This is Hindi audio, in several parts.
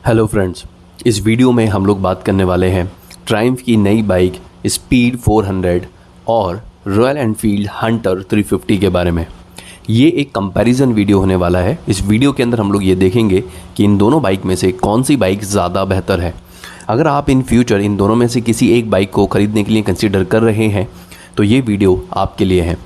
हेलो फ्रेंड्स, इस वीडियो में हम लोग बात करने वाले हैं ट्रायम्फ की नई बाइक स्पीड 400 और रॉयल एनफील्ड हंटर 350 के बारे में। ये एक कंपैरिजन वीडियो होने वाला है। इस वीडियो के अंदर हम लोग ये देखेंगे कि इन दोनों बाइक में से कौन सी बाइक ज़्यादा बेहतर है। अगर आप इन फ्यूचर इन दोनों में से किसी एक बाइक को ख़रीदने के लिए कंसिडर कर रहे हैं तो ये वीडियो आपके लिए है।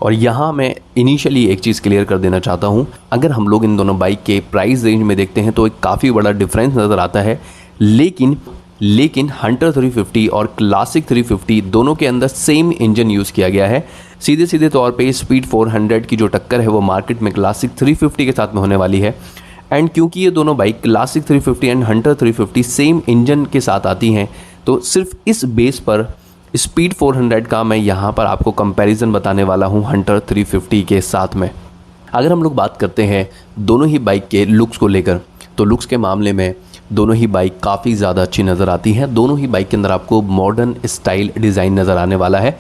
और यहाँ मैं इनिशियली एक चीज़ क्लियर कर देना चाहता हूँ, अगर हम लोग इन दोनों बाइक के प्राइस रेंज में देखते हैं तो एक काफ़ी बड़ा डिफरेंस नज़र आता है। लेकिन हंटर 350 और क्लासिक 350 दोनों के अंदर सेम इंजन यूज़ किया गया है। सीधे तौर पे स्पीड 400 की जो टक्कर है वो मार्केट में क्लासिक 350 के साथ में होने वाली है। एंड क्योंकि ये दोनों bike classic 350 and Hunter 350 same engine के साथ आती हैं, तो सिर्फ इस बेस पर स्पीड 400 का मैं यहाँ पर आपको कंपैरिजन बताने वाला हूँ हंटर 350 के साथ में। अगर हम लोग बात करते हैं दोनों ही बाइक के लुक्स को लेकर, तो लुक्स के मामले में दोनों ही बाइक काफ़ी ज़्यादा अच्छी नज़र आती हैं। दोनों ही बाइक के अंदर आपको मॉडर्न स्टाइल डिज़ाइन नज़र आने वाला है।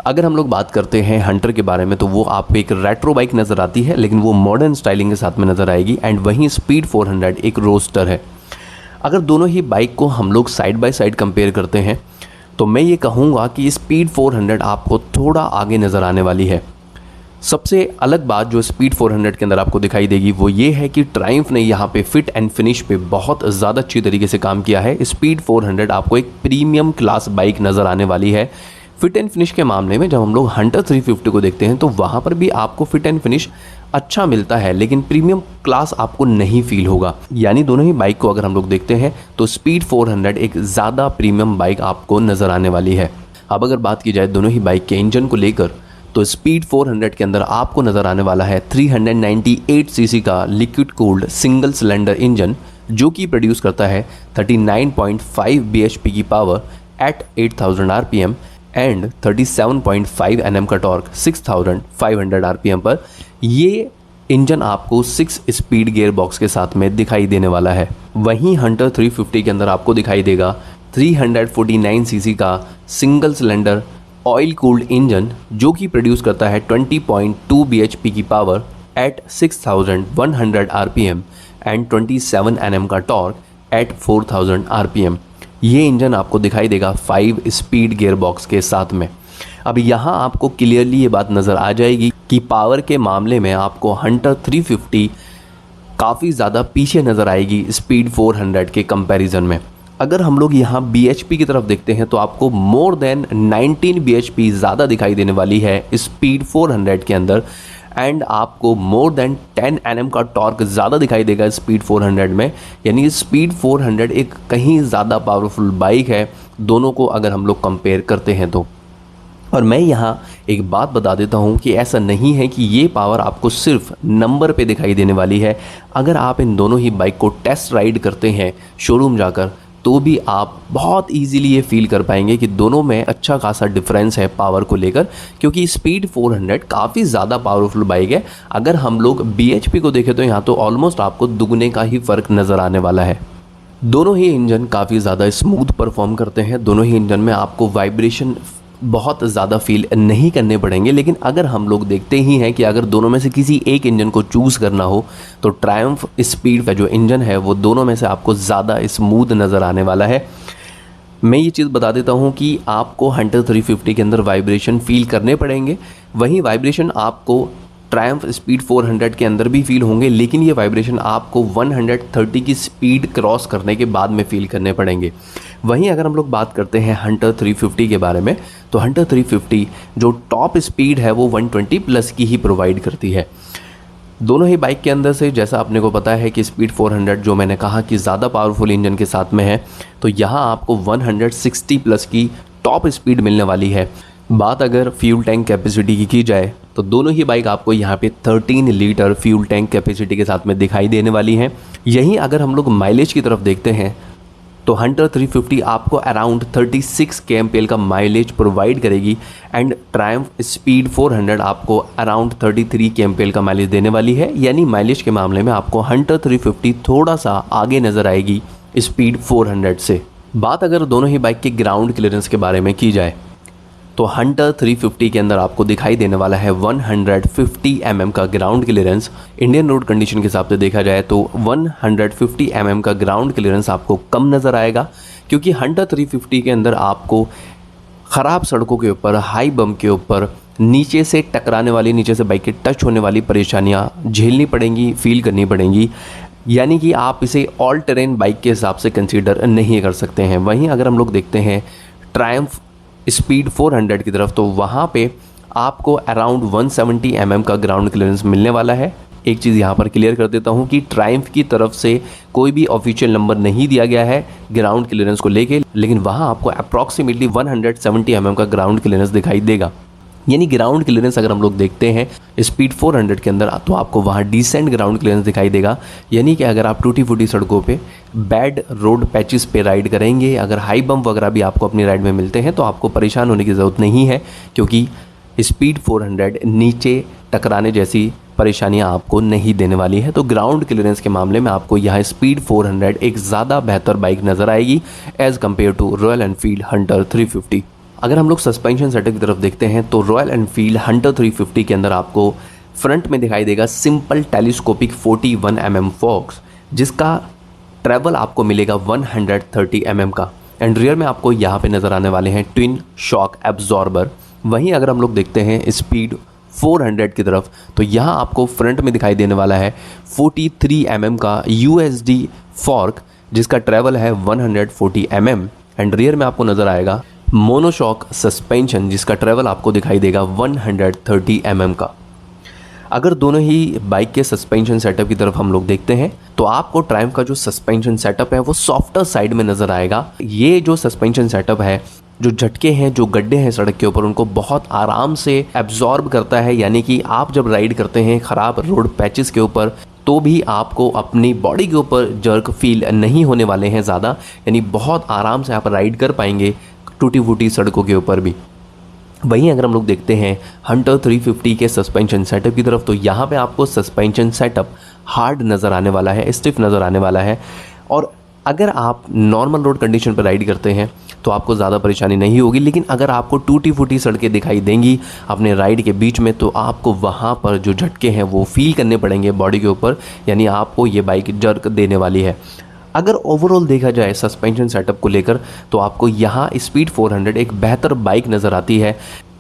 अगर हम लोग बात करते हैं हंटर के बारे में तो वो आपको एक रेट्रो बाइक नज़र आती है, लेकिन वो मॉडर्न स्टाइलिंग के साथ में नज़र आएगी। एंड वहीं स्पीड 400 एक रोस्टर है। अगर दोनों ही बाइक को हम लोग साइड बाय साइड कंपेयर करते हैं तो मैं ये कहूँगा कि स्पीड 400 आपको थोड़ा आगे नज़र आने वाली है। सबसे अलग बात जो स्पीड 400 के अंदर आपको दिखाई देगी वो ये है कि ट्रायम्फ ने यहाँ पे फिट एंड फिनिश पे बहुत ज़्यादा अच्छी तरीके से काम किया है। स्पीड 400 आपको एक प्रीमियम क्लास बाइक नज़र आने वाली है। फिट एंड फिनिश के मामले में जब हम लोग हंटर 350 को देखते हैं तो वहाँ पर भी आपको फिट एंड फिनिश अच्छा मिलता है, लेकिन प्रीमियम क्लास आपको नहीं फील होगा। यानी दोनों ही बाइक को अगर हम लोग देखते हैं तो स्पीड 400 एक ज़्यादा प्रीमियम बाइक आपको नज़र आने वाली है। अब अगर बात की जाए दोनों ही बाइक के इंजन को लेकर तो स्पीड 400 के अंदर आपको नज़र आने वाला है 398 सीसी का liquid cooled single cylinder engine, जो कि प्रोड्यूस करता है 39.5 bhp की power at 8000 rpm and 37.5 Nm का टॉर्क 6500 rpm पर। ये इंजन आपको 6 स्पीड गियर बॉक्स के साथ में दिखाई देने वाला है। वहीं हंटर 350 के अंदर आपको दिखाई देगा 349 सीसी का single cylinder oil cooled engine, जो कि प्रोड्यूस करता है 20.2 bhp की power eight 6100 rpm and 27 Nm का टॉर्क एट 4000 rpm। ये इंजन आपको दिखाई देगा 5 स्पीड गियर बॉक्स के साथ में। अब यहाँ आपको क्लियरली ये बात नज़र आ जाएगी कि पावर के मामले में आपको हंटर 350 काफ़ी ज़्यादा पीछे नज़र आएगी स्पीड 400 के कंपैरिजन में। अगर हम लोग यहाँ bhp की तरफ देखते हैं तो आपको मोर देन 19 bhp ज़्यादा दिखाई देने वाली है स्पीड 400 के अंदर। एंड आपको मोर देन 10 Nm का टॉर्क ज़्यादा दिखाई देगा स्पीड 400 में। यानी स्पीड 400 एक कहीं ज़्यादा पावरफुल बाइक है दोनों को अगर हम लोग कंपेयर करते हैं तो। और मैं यहाँ एक बात बता देता हूँ कि ऐसा नहीं है कि ये पावर आपको सिर्फ नंबर पे दिखाई देने वाली है। अगर आप इन दोनों ही बाइक को टेस्ट राइड करते हैं शोरूम जाकर तो भी आप बहुत इजीली ये फील कर पाएंगे कि दोनों में अच्छा खासा डिफरेंस है पावर को लेकर, क्योंकि स्पीड 400 काफ़ी ज़्यादा पावरफुल बाइक है। अगर हम लोग bhp को देखें तो यहाँ तो ऑलमोस्ट आपको दुगने का ही फ़र्क नज़र आने वाला है। दोनों ही इंजन काफ़ी ज़्यादा स्मूथ परफॉर्म करते हैं। दोनों ही इंजन में आपको वाइब्रेशन बहुत ज़्यादा फील नहीं करने पड़ेंगे। लेकिन अगर हम लोग देखते ही हैं कि अगर दोनों में से किसी एक इंजन को चूज़ करना हो तो ट्रायम्फ स्पीड का जो इंजन है वो दोनों में से आपको ज़्यादा स्मूथ नज़र आने वाला है। मैं ये चीज़ बता देता हूँ कि आपको हंटर 350 के अंदर वाइब्रेशन फील करने पड़ेंगे। वहीं वाइब्रेशन आपको ट्रायम्फ स्पीड 400 के अंदर भी फील होंगे, लेकिन ये वाइब्रेशन आपको 130 की स्पीड क्रॉस करने के बाद में फील करने पड़ेंगे। वहीं अगर हम लोग बात करते हैं हंटर 350 के बारे में तो हंटर 350 जो टॉप स्पीड है वो 120 प्लस की ही प्रोवाइड करती है। दोनों ही बाइक के अंदर से जैसा अपने को पता है कि स्पीड 400 जो मैंने कहा कि ज़्यादा पावरफुल इंजन के साथ में है, तो यहाँ आपको 160 प्लस की टॉप स्पीड मिलने वाली है। बात अगर फ्यूल टैंक कैपेसिटी की जाए तो दोनों ही बाइक आपको यहाँ पे 13 लीटर फ्यूल टैंक कैपेसिटी के साथ में दिखाई देने वाली हैं। यहीं अगर हम लोग माइलेज की तरफ देखते हैं तो हंटर 350 आपको अराउंड 36 kmpl का माइलेज प्रोवाइड करेगी एंड ट्रायम्फ स्पीड 400 आपको अराउंड 33 kmpl का माइलेज देने वाली है। यानी माइलेज के मामले में आपको हंटर 350 थोड़ा सा आगे नज़र आएगी स्पीड 400 से। बात अगर दोनों ही बाइक के ग्राउंड क्लियरेंस के बारे में की जाए तो हंटर 350 के अंदर आपको दिखाई देने वाला है 150 mm का ground clearance. Indian road condition के हिसाब से देखा जाए तो 150 mm का ग्राउंड क्लियरेंस आपको कम नज़र आएगा, क्योंकि हंटर 350 के अंदर आपको ख़राब सड़कों के ऊपर, हाई बम के ऊपर, नीचे से टकराने वाली, नीचे से बाइक के टच होने वाली परेशानियाँ झेलनी पड़ेंगी, फील करनी पड़ेंगी। यानी कि आप इसे ऑल टेरेन बाइक के हिसाब से कंसीडर नहीं कर सकते हैं। वहीं अगर हम लोग देखते हैं ट्रायम्फ स्पीड 400 की तरफ, तो वहाँ पे आपको अराउंड 170 mm का ग्राउंड क्लियरेंस मिलने वाला है। एक चीज़ यहाँ पर क्लियर कर देता हूँ कि ट्रायम्फ की तरफ से कोई भी ऑफिशियल नंबर नहीं दिया गया है ग्राउंड क्लियरेंस को लेके, लेकिन वहाँ आपको अप्रॉक्सीमेटली 170 mm का ग्राउंड क्लियरेंस दिखाई देगा। यानी ग्राउंड क्लियरेंस अगर हम लोग देखते हैं स्पीड 400 के अंदर, तो आपको वहाँ डिसेंट ग्राउंड क्लियरेंस दिखाई देगा। यानी कि अगर आप टूटी फूटी सड़कों पे, बैड रोड पैचेस पे राइड करेंगे, अगर हाई बम्प वगैरह भी आपको अपनी राइड में मिलते हैं, तो आपको परेशान होने की ज़रूरत नहीं है, क्योंकि स्पीड 400 नीचे टकराने जैसी परेशानियां आपको नहीं देने वाली है। तो ग्राउंड क्लियरेंस के मामले में आपको यहाँ स्पीड 400 एक ज़्यादा बेहतर बाइक नज़र आएगी as compare to Royal Enfield Hunter 350। अगर हम लोग सस्पेंशन सेटअप की तरफ देखते हैं तो रॉयल एनफील्ड हंटर 350 के अंदर आपको फ्रंट में दिखाई देगा सिंपल टेलीस्कोपिक 41 mm फोक्स, जिसका ट्रैवल आपको मिलेगा 130 mm का, एंड रियर में आपको यहाँ पे नज़र आने वाले हैं ट्विन शॉक एब्जॉर्बर। वहीं अगर हम लोग देखते हैं स्पीड 400 की तरफ, तो यहाँ आपको फ्रंट में दिखाई देने वाला है 43 mm का USD फॉर्क, जिसका ट्रैवल है 140 mm, एंड रियर में आपको नज़र आएगा मोनोशॉक सस्पेंशन, जिसका ट्रैवल आपको दिखाई देगा 130 mm का। अगर दोनों ही बाइक के सस्पेंशन सेटअप की तरफ हम लोग देखते हैं तो आपको ट्रायम्फ का जो सस्पेंशन सेटअप है वो सॉफ्टर साइड में नज़र आएगा। ये जो सस्पेंशन सेटअप है, जो झटके हैं, जो गड्ढे हैं सड़क के ऊपर, उनको बहुत आराम से एब्जॉर्ब करता है। यानी कि आप जब राइड करते हैं ख़राब रोड पैचेस के ऊपर, तो भी आपको अपनी बॉडी के ऊपर जर्क फील नहीं होने वाले हैं ज़्यादा, यानी बहुत आराम से आप राइड कर पाएंगे टूटी फूटी सड़कों के ऊपर भी। वहीं अगर हम लोग देखते हैं हंटर 350 के सस्पेंशन सेटअप की तरफ, तो यहाँ पे आपको सस्पेंशन सेटअप हार्ड नज़र आने वाला है, स्टिफ नज़र आने वाला है। और अगर आप नॉर्मल रोड कंडीशन पर राइड करते हैं तो आपको ज़्यादा परेशानी नहीं होगी, लेकिन अगर आपको टूटी फूटी सड़कें दिखाई देंगी अपने राइड के बीच में, तो आपको वहाँ पर जो झटके हैं वो फील करने पड़ेंगे बॉडी के ऊपर, यानी आपको ये बाइक जर्क देने वाली है। अगर ओवरऑल देखा जाए सस्पेंशन सेटअप को लेकर, तो आपको यहाँ स्पीड 400 एक बेहतर बाइक नज़र आती है।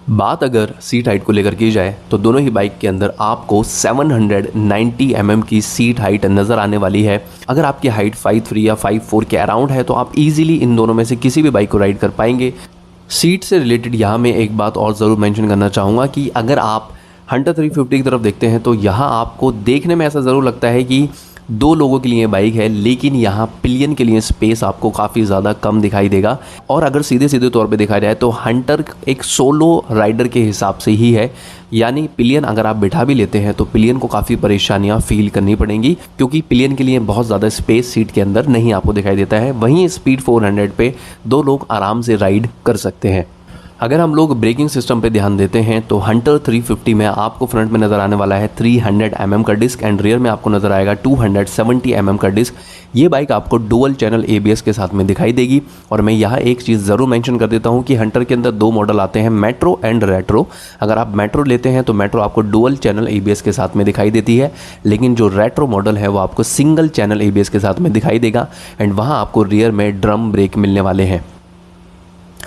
बात अगर सीट हाइट को लेकर की जाए तो दोनों ही बाइक के अंदर आपको 790 mm की सीट हाइट नज़र आने वाली है। अगर आपकी हाइट 5'3" या 5'4" के अराउंड है तो आप इजीली इन दोनों में से किसी भी बाइक को राइड कर पाएंगे। सीट से रिलेटेड यहाँ मैं एक बात और ज़रूर मेंशन करना चाहूँगा कि अगर आप हंटर 350 की तरफ देखते हैं तो यहाँ आपको देखने में ऐसा ज़रूर लगता है कि 2 लोगों के लिए बाइक है, लेकिन यहाँ पिलियन के लिए स्पेस आपको काफ़ी ज़्यादा कम दिखाई देगा। और अगर सीधे तौर पे देखा जाए तो हंटर एक सोलो राइडर के हिसाब से ही है, यानी पिलियन अगर आप बिठा भी लेते हैं तो पिलियन को काफ़ी परेशानियाँ फील करनी पड़ेंगी, क्योंकि पिलियन के लिए बहुत ज़्यादा स्पेस सीट के अंदर नहीं आपको दिखाई देता है। वहीं स्पीड 400 पे 2 लोग आराम से राइड कर सकते हैं। अगर हम लोग ब्रेकिंग सिस्टम पे ध्यान देते हैं तो हंटर 350 में आपको फ्रंट में नज़र आने वाला है 300 mm का डिस्क, एंड रियर में आपको नज़र आएगा 270 mm का डिस्क। ये बाइक आपको डुअल चैनल ABS के साथ में दिखाई देगी। और मैं यहाँ एक चीज़ ज़रूर मेंशन कर देता हूँ कि हंटर के अंदर 2 मॉडल आते हैं, मेट्रो एंड रेट्रो। अगर आप मेट्रो लेते हैं तो मेट्रो आपको डुअल चैनल ABS के साथ में दिखाई देती है, लेकिन जो रेट्रो मॉडल है वो आपको सिंगल चैनल ABS के साथ में दिखाई देगा, एंड वहाँ आपको रियर में ड्रम ब्रेक मिलने वाले हैं।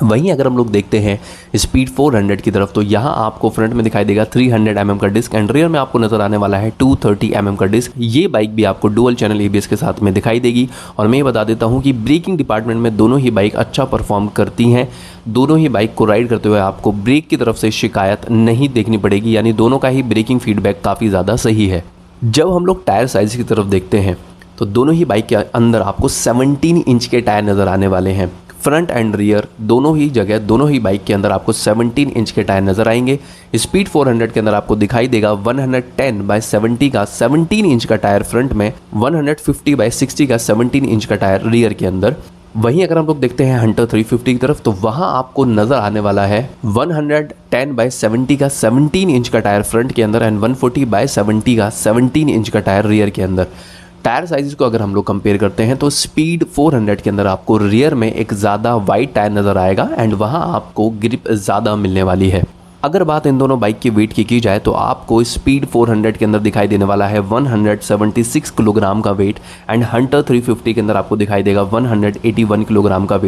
वहीं अगर हम लोग देखते हैं स्पीड 400 की तरफ, तो यहाँ आपको फ्रंट में दिखाई देगा 300 mm का डिस्क, एंड रियर में आपको नज़र आने वाला है 230 mm का डिस्क। ये बाइक भी आपको डुअल चैनल ABS के साथ में दिखाई देगी। और मैं ये बता देता हूँ कि ब्रेकिंग डिपार्टमेंट में दोनों ही बाइक अच्छा परफॉर्म करती हैं। दोनों ही बाइक को राइड करते हुए आपको ब्रेक की तरफ से शिकायत नहीं देखनी पड़ेगी, यानी दोनों का ही ब्रेकिंग फीडबैक काफ़ी ज़्यादा सही है। जब हम लोग टायर साइज़ की तरफ देखते हैं तो दोनों ही बाइक के अंदर आपको 17 इंच के टायर नज़र आने वाले हैं। फ्रंट एंड रियर दोनों ही जगह, दोनों ही बाइक के अंदर आपको 17 इंच के टायर नज़र आएंगे। स्पीड 400 के अंदर आपको दिखाई देगा 110/70 का 17 इंच का टायर फ्रंट में, 150/60 का 17 इंच का टायर रियर के अंदर। वहीं अगर हम लोग देखते हैं हंटर 350 की तरफ, तो वहाँ आपको नज़र आने वाला है 110/70 का 17 इंच का टायर फ्रंट के अंदर, एंड 140/70 का 17 इंच का टायर रियर के अंदर। टायर साइज़ को अगर हम लोग कंपेयर करते हैं तो स्पीड 400 के अंदर आपको रियर में एक ज़्यादा वाइड टायर नज़र आएगा एंड वहाँ आपको ग्रिप ज़्यादा मिलने वाली है। अगर बात इन दोनों बाइक के वेट की जाए तो आपको स्पीड 400 के अंदर दिखाई देने वाला है 176 किलोग्राम का वेट एंड हंटर 350 के अंदर आपको दिखाई देगा 181 किलोग्राम का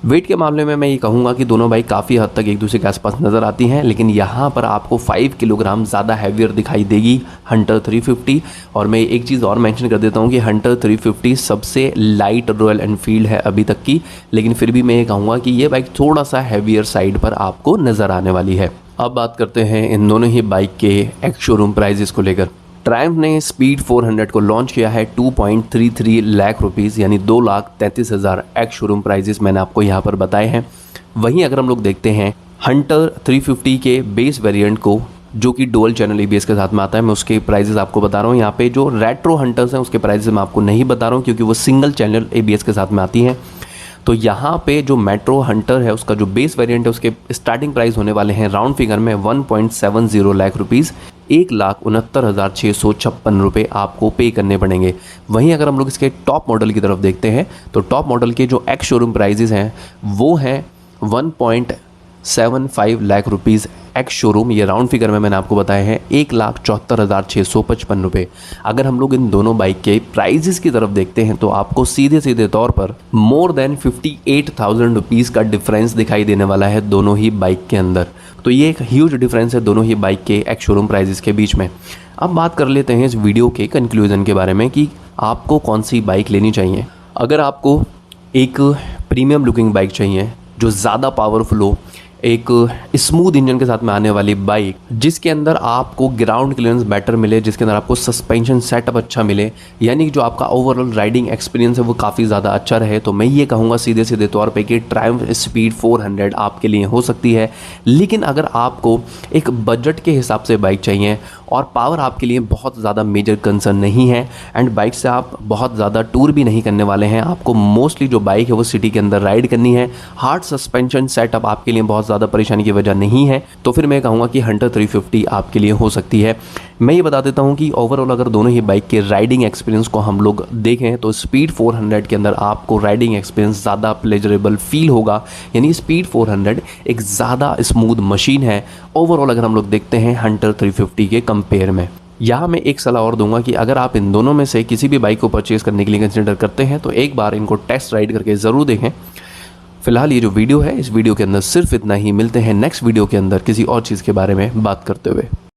वेट के मामले में मैं ये कहूँगा कि दोनों बाइक काफ़ी हद तक एक दूसरे के आसपास नज़र आती हैं, लेकिन यहाँ पर आपको 5 किलोग्राम ज़्यादा हैवियर दिखाई देगी हंटर 350। और मैं एक चीज़ और मेंशन कर देता हूँ कि हंटर 350 सबसे लाइट रॉयल एनफील्ड है अभी तक की, लेकिन फिर भी मैं ये कहूँगा कि ये बाइक थोड़ा सा हैवियर साइड पर आपको नज़र आने वाली है। अब बात करते हैं इन दोनों ही बाइक के एक्स शोरूम प्राइजेस को लेकर। ट्रायम्फ ने स्पीड 400 को लॉन्च किया है 2.33 लाख रुपीज़ यानी 2,33,000 एक्स शोरूम प्राइजेस मैंने आपको यहाँ पर बताए हैं। वहीं अगर हम लोग देखते हैं हंटर 350 के बेस वेरिएंट को, जो कि डुअल चैनल एबीएस के साथ में आता है, मैं उसके प्राइजेस आपको बता रहा हूँ। यहाँ पे जो रेट्रो हंटर्स हैं उसके प्राइजेस मैं आपको नहीं बता रहा हूँ क्योंकि वो सिंगल चैनल एबीएस के साथ में आती हैं। तो यहाँ पे जो मेट्रो हंटर है उसका जो बेस वेरिएंट है उसके स्टार्टिंग प्राइस होने वाले हैं राउंड फिगर में 1.70 लाख रुपीज़, 1,69,656 रुपये आपको पे करने पड़ेंगे। वहीं अगर हम लोग इसके टॉप मॉडल की तरफ देखते हैं तो टॉप मॉडल के जो एक्स शोरूम प्राइजेस हैं वो हैं 1.75 लाख रुपीज़ एक्स शोरूम, ये राउंड फिगर में मैंने आपको बताया है 1,74,655 रुपये। अगर हम लोग इन दोनों बाइक के प्राइजेस की तरफ देखते हैं तो आपको सीधे सीधे तौर पर मोर देन 58,000 रुपीज़ का डिफरेंस दिखाई देने वाला है दोनों ही बाइक के अंदर। तो ये एक ह्यूज डिफरेंस है दोनों ही बाइक के एक्स शोरूम प्राइजेस के बीच में। अब बात कर लेते हैं इस वीडियो के कंक्लूजन के बारे में कि आपको कौन सी बाइक लेनी चाहिए। अगर आपको एक प्रीमियम लुकिंग बाइक चाहिए जो ज़्यादा पावरफुल हो, एक स्मूथ इंजन के साथ में आने वाली बाइक जिसके अंदर आपको ग्राउंड क्लियरेंस बेटर मिले, जिसके अंदर आपको सस्पेंशन सेटअप अच्छा मिले, यानी कि जो आपका ओवरऑल राइडिंग एक्सपीरियंस है वो काफ़ी ज़्यादा अच्छा रहे, तो मैं ये कहूँगा सीधे सीधे तौर पे कि ट्रायम्फ स्पीड 400 आपके लिए हो सकती है। लेकिन अगर आपको एक बजट के हिसाब से बाइक चाहिए और पावर आपके लिए बहुत ज़्यादा मेजर कंसर्न नहीं है एंड बाइक से आप बहुत ज़्यादा टूर भी नहीं करने वाले हैं, आपको मोस्टली जो बाइक है वो सिटी के अंदर राइड करनी है, हार्ड सस्पेंशन सेटअप आपके लिए बहुत ज़्यादा परेशानी की वजह नहीं है, तो फिर मैं कहूँगा कि हंटर 350 आपके लिए हो सकती है। मैं ये बता देता हूँ कि ओवरऑल अगर दोनों ही बाइक के राइडिंग एक्सपीरियंस को हम लोग देखें तो स्पीड 400 के अंदर आपको राइडिंग एक्सपीरियंस ज़्यादा प्लेजरेबल फील होगा, यानी स्पीड 400 एक ज़्यादा स्मूथ मशीन है ओवरऑल अगर हम लोग देखते हैं हंटर 350 के कंपेयर में। यहाँ मैं एक सलाह और दूंगा कि अगर आप इन दोनों में से किसी भी बाइक को परचेज़ करने के लिए कंसिडर करते हैं तो एक बार इनको टेस्ट राइड करके ज़रूर देखें। फिलहाल ये जो वीडियो है इस वीडियो के अंदर सिर्फ इतना ही। मिलते हैं नेक्स्ट वीडियो के अंदर किसी और चीज़ के बारे में बात करते हुए।